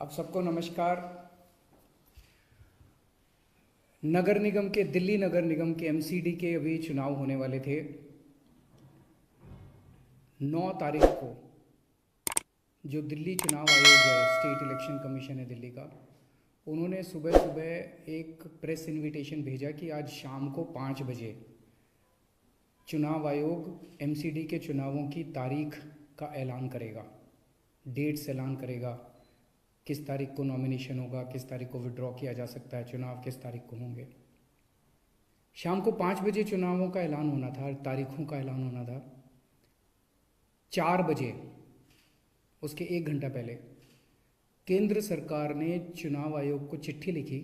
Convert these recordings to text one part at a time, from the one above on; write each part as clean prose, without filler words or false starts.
आप सबको नमस्कार। नगर निगम के दिल्ली नगर निगम के एमसीडी के अभी चुनाव होने वाले थे 9 तारीख को। जो दिल्ली चुनाव आयोग है, स्टेट इलेक्शन कमीशन है दिल्ली का, उन्होंने सुबह सुबह एक प्रेस इनविटेशन भेजा कि आज शाम को 5 बजे चुनाव आयोग एमसीडी के चुनावों की तारीख का ऐलान करेगा, डेट्स ऐलान करेगा, किस तारीख को नॉमिनेशन होगा, किस तारीख को विड्रॉ किया जा सकता है, चुनाव किस तारीख को होंगे। शाम को 5 बजे चुनावों का ऐलान होना था, तारीखों का ऐलान होना था। 4 बजे, उसके 1 घंटा पहले, केंद्र सरकार ने चुनाव आयोग को चिट्ठी लिखी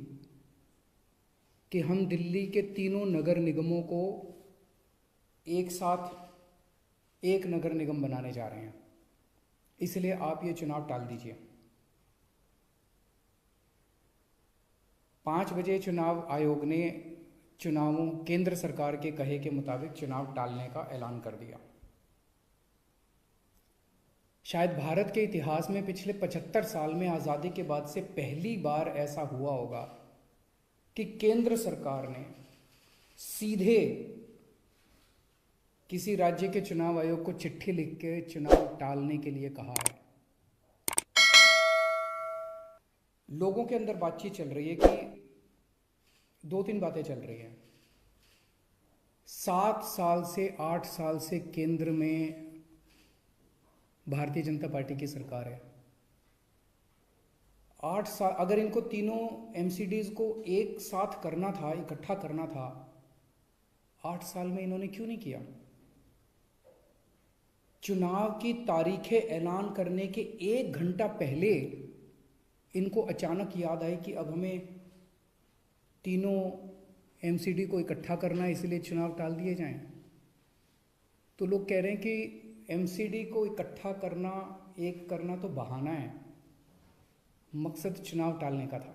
कि हम दिल्ली के तीनों नगर निगमों को एक साथ एक नगर निगम बनाने जा रहे हैं, इसलिए आप ये चुनाव टाल दीजिए। 5 बजे चुनाव आयोग ने चुनावों केंद्र सरकार के कहे के मुताबिक चुनाव टालने का ऐलान कर दिया। शायद भारत के इतिहास में पिछले 75 साल में आज़ादी के बाद से पहली बार ऐसा हुआ होगा कि केंद्र सरकार ने सीधे किसी राज्य के चुनाव आयोग को चिट्ठी लिख के चुनाव टालने के लिए कहा है। लोगों के अंदर बातचीत चल रही है कि 2-3 बातें चल रही हैं। 7 साल से 8 साल से केंद्र में भारतीय जनता पार्टी की सरकार है। 8 साल, अगर इनको तीनों एमसीडीज को एक साथ करना था, इकट्ठा करना था, 8 साल में इन्होंने क्यों नहीं किया? चुनाव की तारीखें ऐलान करने के 1 घंटा पहले इनको अचानक याद आई कि अब हमें तीनों एमसीडी को इकट्ठा करना है, इसलिए चुनाव टाल दिए जाएं। तो लोग कह रहे हैं कि एमसीडी को इकट्ठा करना, एक करना तो बहाना है, मकसद चुनाव टालने का था।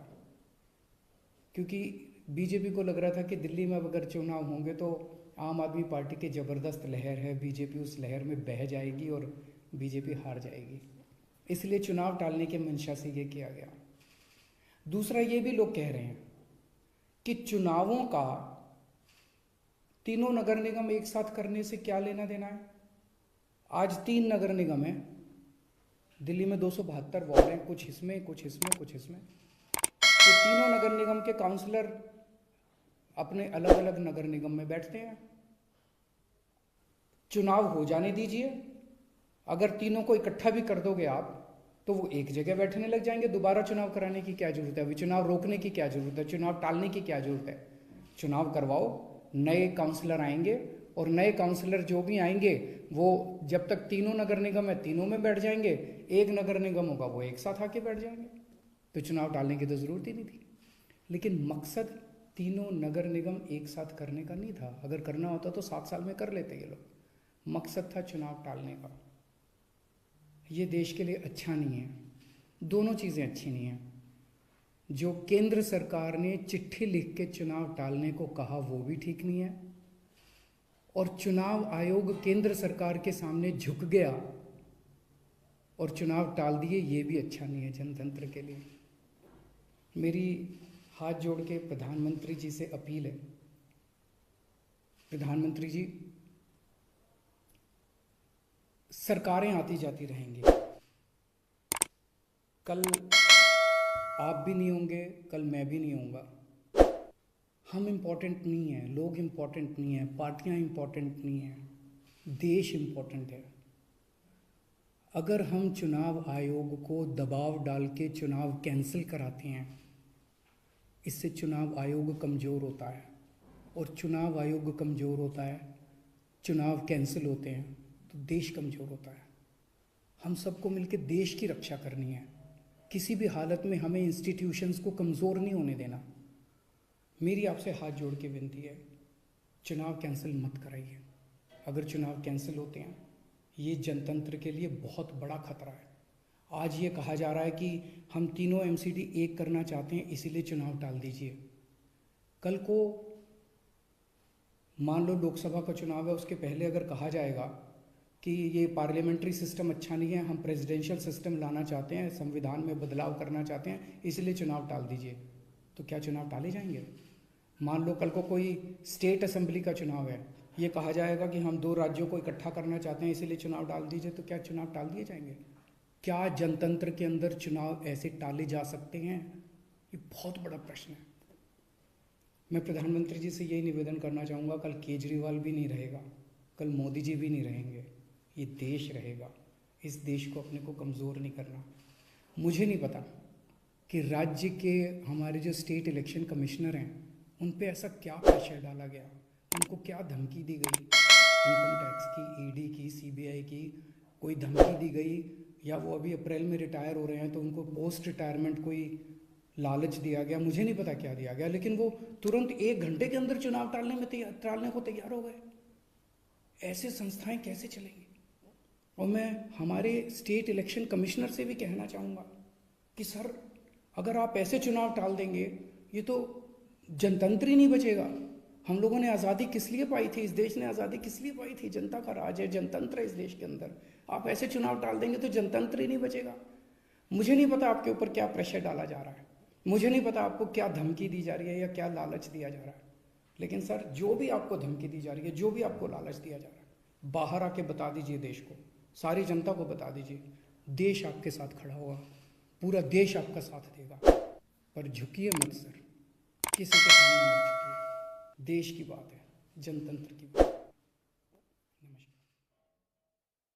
क्योंकि बीजेपी को लग रहा था कि दिल्ली में अब अगर चुनाव होंगे तो आम आदमी पार्टी की ज़बरदस्त लहर है, बीजेपी उस लहर में बह जाएगी और बीजेपी हार जाएगी, इसलिए चुनाव टालने के मंशा से ये किया गया। दूसरा, ये भी लोग कह रहे हैं कि चुनावों का तीनों नगर निगम एक साथ करने से क्या लेना देना है। आज 3 नगर निगम हैं दिल्ली में, 272 वार्ड हैं, कुछ इसमें कुछ इसमें कुछ इसमें। तो तीनों नगर निगम के काउंसलर अपने अलग अलग नगर निगम में बैठते हैं। चुनाव हो जाने दीजिए, अगर तीनों को इकट्ठा भी कर दोगे आप तो वो एक जगह बैठने लग जाएंगे। दोबारा चुनाव कराने की क्या जरूरत है? अभी चुनाव रोकने की क्या जरूरत है? चुनाव टालने की क्या जरूरत है? चुनाव करवाओ, नए काउंसलर आएंगे और नए काउंसलर जो भी आएंगे वो जब तक तीनों नगर निगम है तीनों में बैठ जाएंगे, एक नगर निगम होगा वो एक साथ आके बैठ जाएंगे। तो चुनाव टालने की तो ज़रूरत ही नहीं थी। लेकिन मकसद तीनों नगर निगम एक साथ करने का नहीं था। अगर करना होता तो 7 साल में कर लेते ये लोग। मकसद था चुनाव टालने का। ये देश के लिए अच्छा नहीं है, दोनों चीज़ें अच्छी नहीं हैं। जो केंद्र सरकार ने चिट्ठी लिख के चुनाव टालने को कहा वो भी ठीक नहीं है, और चुनाव आयोग केंद्र सरकार के सामने झुक गया और चुनाव टाल दिए, ये भी अच्छा नहीं है जनतंत्र के लिए। मेरी हाथ जोड़ के प्रधानमंत्री जी से अपील है, प्रधानमंत्री जी, सरकारें आती जाती रहेंगी, कल आप भी नहीं होंगे, कल मैं भी नहीं होऊंगा। हम इम्पोर्टेंट नहीं हैं, लोग इम्पोर्टेंट नहीं हैं, पार्टियां इम्पोर्टेंट नहीं हैं, देश इम्पोर्टेंट है। अगर हम चुनाव आयोग को दबाव डाल के चुनाव कैंसिल कराते हैं, इससे चुनाव आयोग कमज़ोर होता है, और चुनाव आयोग कमज़ोर होता है, चुनाव कैंसिल होते हैं तो देश कमज़ोर होता है। हम सबको मिलकर देश की रक्षा करनी है। किसी भी हालत में हमें इंस्टीट्यूशंस को कमज़ोर नहीं होने देना। मेरी आपसे हाथ जोड़ के विनती है, चुनाव कैंसिल मत कराइए। अगर चुनाव कैंसिल होते हैं, ये जनतंत्र के लिए बहुत बड़ा खतरा है। आज ये कहा जा रहा है कि हम तीनों एमसीडी एक करना चाहते हैं, इसीलिए चुनाव टाल दीजिए। कल को मान लो लोकसभा का चुनाव है, उसके पहले अगर कहा जाएगा कि ये पार्लियामेंट्री सिस्टम अच्छा नहीं है, हम प्रेसिडेंशियल सिस्टम लाना चाहते हैं, संविधान में बदलाव करना चाहते हैं, इसलिए चुनाव टाल दीजिए। तो क्या चुनाव टाले जाएंगे? मान लो कल को कोई स्टेट असेंबली का चुनाव है, ये कहा जाएगा कि हम 2 राज्यों को इकट्ठा करना चाहते हैं इसलिए चुनाव टाल दीजिए, तो क्या चुनाव टाल दिए जाएंगे? क्या जनतंत्र के अंदर चुनाव ऐसे टाले जा सकते हैं? ये बहुत बड़ा प्रश्न है। मैं प्रधानमंत्री जी से यही निवेदन करना चाहूँगा, कल केजरीवाल भी नहीं रहेगा, कल मोदी जी भी नहीं रहेंगे, ये देश रहेगा। इस देश को अपने को कमज़ोर नहीं करना। मुझे नहीं पता कि राज्य के हमारे जो स्टेट इलेक्शन कमिश्नर हैं उन पे ऐसा क्या प्रेशर डाला गया, उनको क्या धमकी दी गई, इनकम टैक्स की, ईडी की, सीबीआई की कोई धमकी दी गई, या वो अभी अप्रैल में रिटायर हो रहे हैं तो उनको पोस्ट रिटायरमेंट कोई लालच दिया गया, मुझे नहीं पता क्या दिया गया, लेकिन वो तुरंत 1 घंटे के अंदर चुनाव टालने को तैयार हो गए। ऐसे संस्थाएं कैसे चलेंगी? और मैं हमारे स्टेट इलेक्शन कमिश्नर से भी कहना चाहूँगा कि सर, अगर आप ऐसे चुनाव टाल देंगे, ये तो जनतंत्र ही नहीं बचेगा। हम लोगों ने आज़ादी किस लिए पाई थी? इस देश ने आज़ादी किस लिए पाई थी? जनता का राज है, जनतंत्र है इस देश के अंदर। आप ऐसे चुनाव टाल देंगे तो जनतंत्र ही नहीं बचेगा। मुझे नहीं पता आपके ऊपर क्या प्रेशर डाला जा रहा है, मुझे नहीं पता आपको क्या धमकी दी जा रही है या क्या लालच दिया जा रहा है, लेकिन सर, जो भी आपको धमकी दी जा रही है, जो भी आपको लालच दिया जा रहा है, बाहर आके बता दीजिए देश को, सारी जनता को बता दीजिए। देश आपके साथ खड़ा होगा, पूरा देश आपका साथ देगा। पर झुकिए मत सर, किसी के सामने मत झुकिए। देश की बात है, जनतंत्र की बात है।